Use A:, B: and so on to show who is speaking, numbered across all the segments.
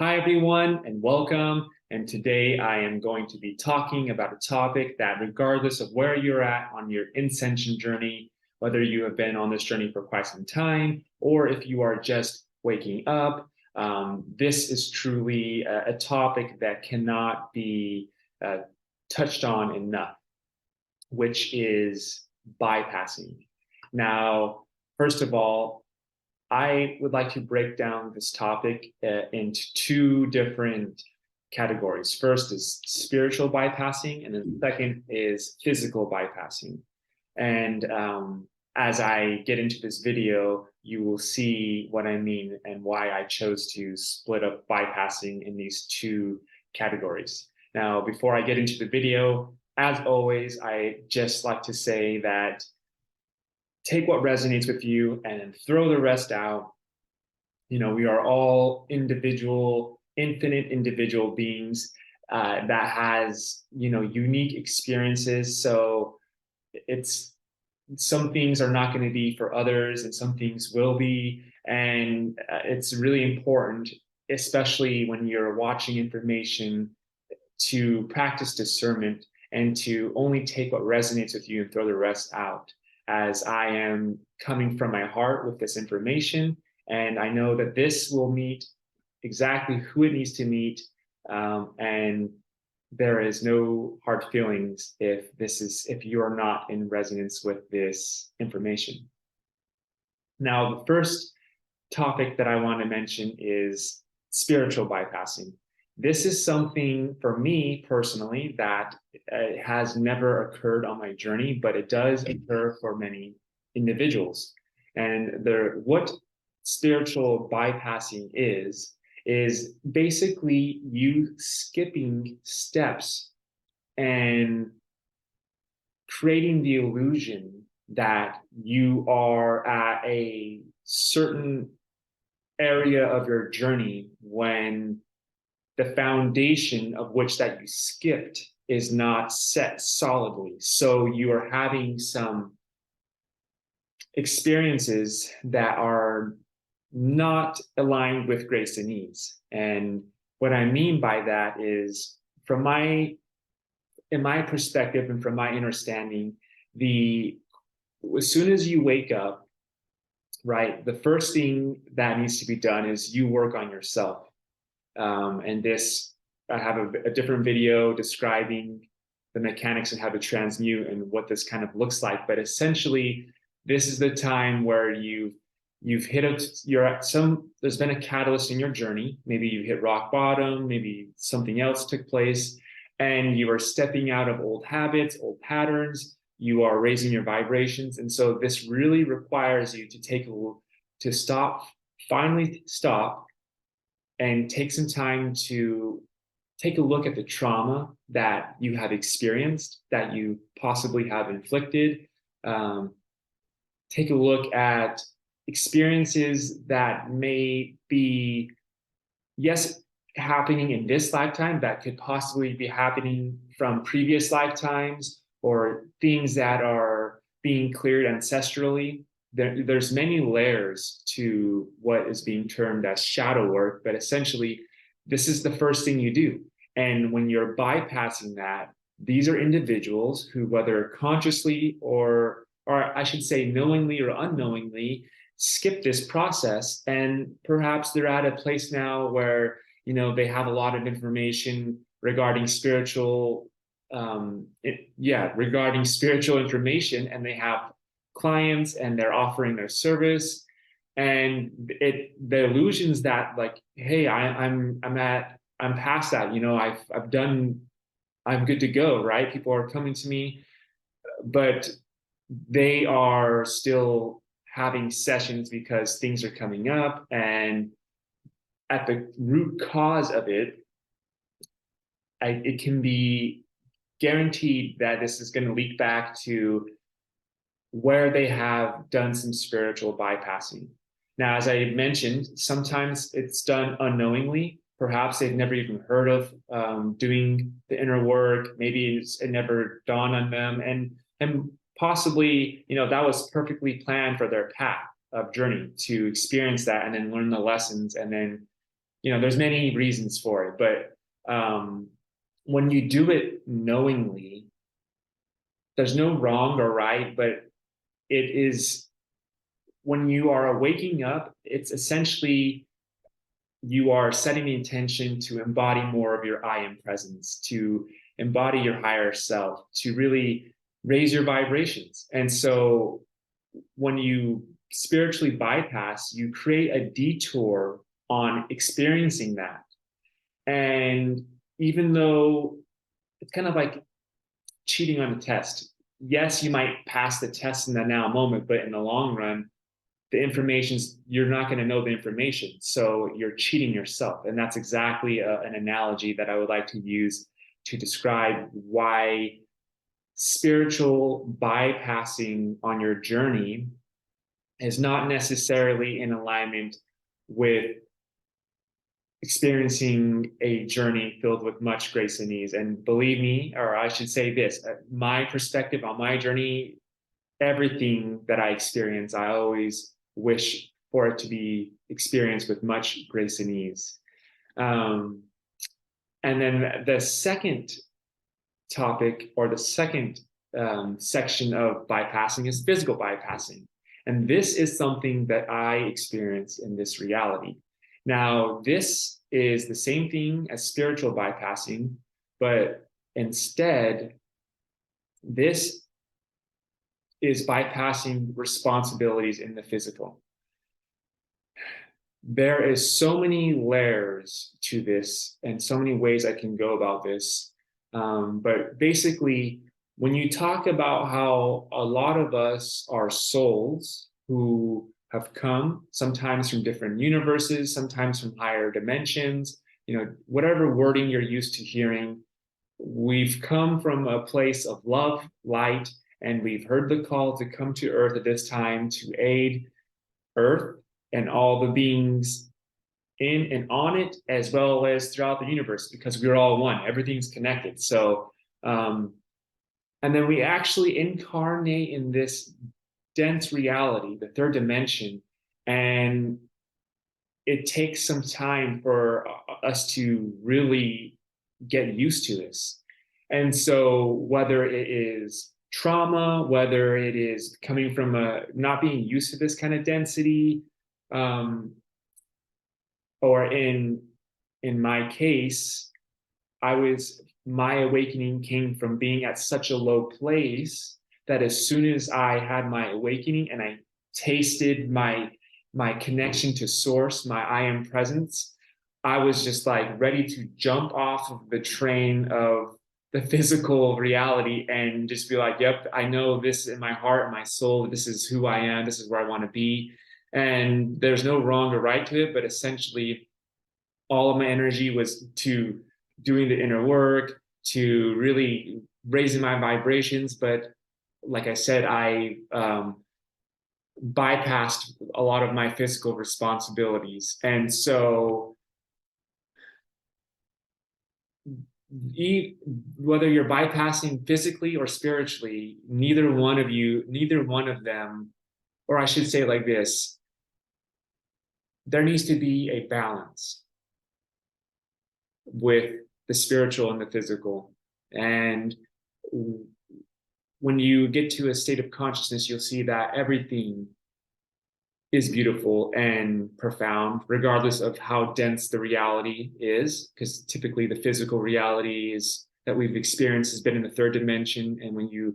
A: Hi, everyone, and welcome. And today I am going to be talking about a topic that, regardless of where you're at on your ascension journey, whether you have been on this journey for quite some time or if you are just waking up, this is truly a topic that cannot be uh, touched on enough, which is bypassing. Now, first of all, I would like to break down this topic into two different categories. First is spiritual bypassing, and then the second is physical bypassing. And as I get into this video, you will see what I mean and why I chose to split up bypassing in these two categories. Now, before I get into the video, as always, I just like to say that take what resonates with you and throw the rest out. We are all individual, infinite individual beings that has, unique experiences. So it's some things are not going to be for others and some things will be. And it's really important, especially when you're watching information, to practice discernment and to only take what resonates with you and throw the rest out, as I am coming from my heart with this information. And I know that this will meet exactly who it needs to meet. And there is no hard feelings if you're not in resonance with this information. Now, the first topic that I want to mention is spiritual bypassing. This is something for me personally that has never occurred on my journey, but it does occur for many individuals. And what spiritual bypassing is basically you skipping steps and creating the illusion that you are at a certain area of your journey when the foundation of which that you skipped is not set solidly. So you are having some experiences that are not aligned with grace and ease. And what I mean by that is, in my perspective and from my understanding, as soon as you wake up, right, the first thing that needs to be done is you work on yourself. And this, I have a different video describing the mechanics and how to transmute and what this kind of looks like. But essentially, this is the time where you've there's been a catalyst in your journey. Maybe you hit rock bottom, maybe something else took place, and you are stepping out of old habits, old patterns. You are raising your vibrations. And so this really requires you to finally stop and take some time to take a look at the trauma that you have experienced, that you possibly have inflicted. Take a look at experiences that may be, yes, happening in this lifetime, that could possibly be happening from previous lifetimes, or things that are being cleared ancestrally. There's many layers to what is being termed as shadow work, but essentially, this is the first thing you do. And when you're bypassing that, these are individuals who, whether consciously or I should say knowingly or unknowingly, skip this process. And perhaps they're at a place now where, they have a lot of information regarding regarding spiritual information, and they have clients and they're offering their service. And the illusions that, like, hey, I'm past that, I'm good to go, right? People are coming to me, but they are still having sessions because things are coming up. And at the root cause of it, it can be guaranteed that this is going to leak back to where they have done some spiritual bypassing. Now, as I mentioned, sometimes it's done unknowingly. Perhaps they've never even heard of doing the inner work. Maybe it never dawned on them. And possibly, that was perfectly planned for their path of journey to experience that and then learn the lessons and then there's many reasons for it, but when you do it knowingly, there's no wrong or right, but it is when you are waking up, it's essentially you are setting the intention to embody more of your I am presence, to embody your higher self, to really raise your vibrations. And so when you spiritually bypass, you create a detour on experiencing that. And even though it's kind of like cheating on a test, yes, you might pass the test in the now moment, but in the long run, the information's you're not going to know the information, so you're cheating yourself. And that's exactly an analogy that I would like to use to describe why spiritual bypassing on your journey is not necessarily in alignment with experiencing a journey filled with much grace and ease. And believe me, or I should say this, my perspective on my journey, everything that I experience, I always wish for it to be experienced with much grace and ease. And then the second topic, or the second section of bypassing, is physical bypassing. And this is something that I experience in this reality. Now, this is the same thing as spiritual bypassing, but instead, this is bypassing responsibilities in the physical. There is so many layers to this and so many ways I can go about this. But basically, when you talk about how a lot of us are souls who have come sometimes from different universes, sometimes from higher dimensions, whatever wording you're used to hearing, we've come from a place of love, light, and we've heard the call to come to Earth at this time to aid Earth and all the beings in and on it, as well as throughout the universe, because we're all one. Everything's connected. So, and then we actually incarnate in this dense reality, the third dimension, and it takes some time for us to really get used to this. And so whether it is trauma, whether it is coming from not being used to this kind of density, or in my case, my awakening came from being at such a low place that as soon as I had my awakening and I tasted my connection to source, my I am presence, I was just like ready to jump off of the train of the physical reality and just be like, yep, I know this in my heart and my soul, this is who I am, this is where I want to be. And there's no wrong or right to it, but essentially all of my energy was to doing the inner work, to really raising my vibrations. But like I said, I bypassed a lot of my physical responsibilities. And so whether you're bypassing physically or spiritually, neither one of them, or I should say it like this, there needs to be a balance with the spiritual and the physical. And when you get to a state of consciousness, you'll see that everything is beautiful and profound, regardless of how dense the reality is, because typically the physical reality is that we've experienced has been in the third dimension. And when you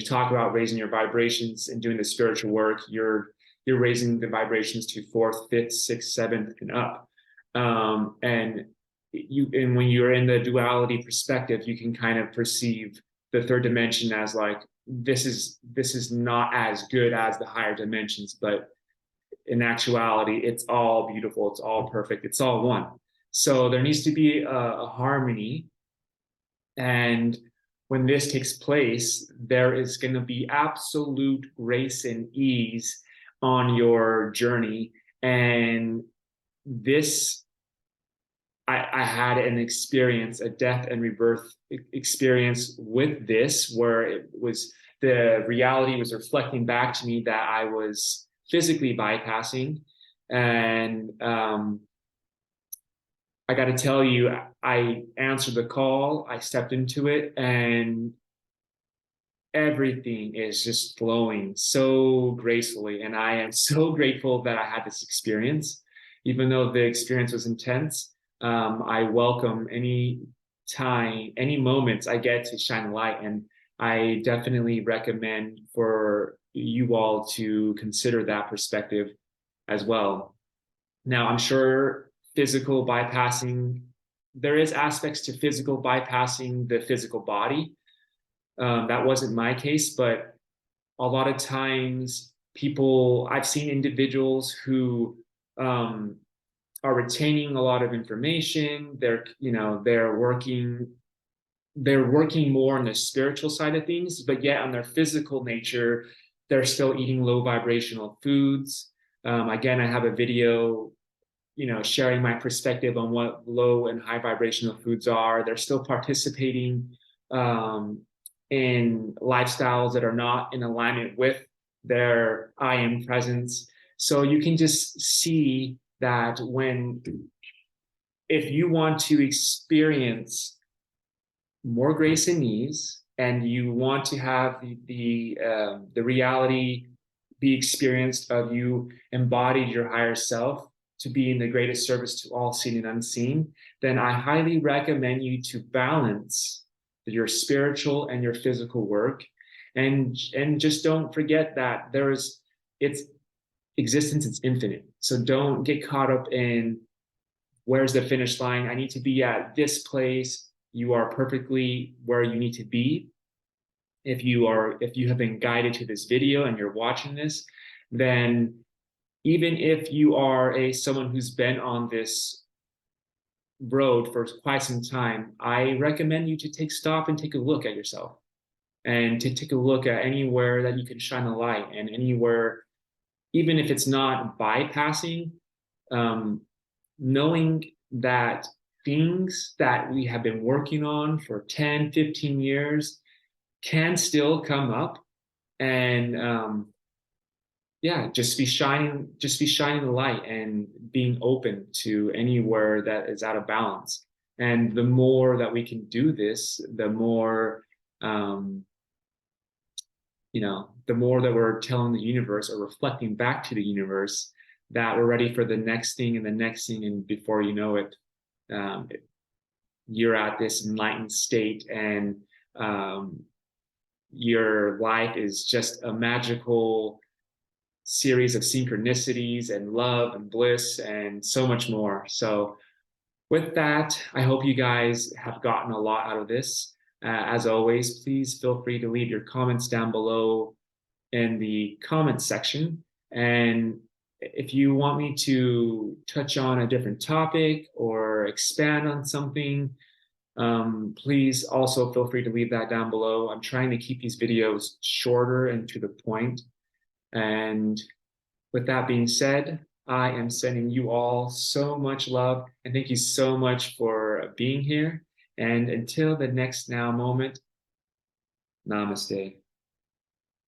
A: talk about raising your vibrations and doing the spiritual work, you're raising the vibrations to fourth, fifth, sixth, seventh, and up. And when you're in the duality perspective, you can kind of perceive the third dimension as like, this is not as good as the higher dimensions, but in actuality, it's all beautiful, it's all perfect, it's all one. So there needs to be a harmony. And when this takes place, there is going to be absolute grace and ease on your journey. And this, I had an experience, a death and rebirth experience with this, where it was the reality was reflecting back to me that I was physically bypassing. And I got to tell you, I answered the call, I stepped into it, and everything is just flowing so gracefully. And I am so grateful that I had this experience. Even though the experience was intense, I welcome any time, any moments I get to shine a light. And I definitely recommend for you all to consider that perspective as well. Now, I'm sure physical bypassing, there is aspects to physical bypassing the physical body. That wasn't my case, but a lot of times I've seen individuals who um, are retaining a lot of information. They're working more on the spiritual side of things, but yet on their physical nature, they're still eating low vibrational foods. Again, I have a video, sharing my perspective on what low and high vibrational foods are. They're still participating um, in lifestyles that are not in alignment with their I am presence. So you can just see that if you want to experience more grace and ease, and you want to have the reality be experienced of you embodied your higher self to be in the greatest service to all seen and unseen, then I highly recommend you to balance your spiritual and your physical work, and just don't forget that its existence is infinite. So don't get caught up in where's the finish line. I need to be at this place. You are perfectly where you need to be. If you have been guided to this video and you're watching this, then even if you are someone who's been on this road for quite some time, I recommend you to stop and take a look at yourself, and to take a look at anywhere that you can shine a light, and anywhere, even if it's not bypassing, knowing that things that we have been working on for 10, 15 years can still come up, and yeah, just be shining the light and being open to anywhere that is out of balance. And the more that we can do this, the more the more that we're telling the universe, or reflecting back to the universe, that we're ready for the next thing and the next thing, and before you know it, you're at this enlightened state, and your life is just a magical series of synchronicities and love and bliss and so much more. So with that, I hope you guys have gotten a lot out of this. As always, please feel free to leave your comments down below in the comments section. And if you want me to touch on a different topic or expand on something, please also feel free to leave that down below. I'm trying to keep these videos shorter and to the point. And with that being said, I am sending you all so much love, and thank you so much for being here. And until the next now moment, namaste.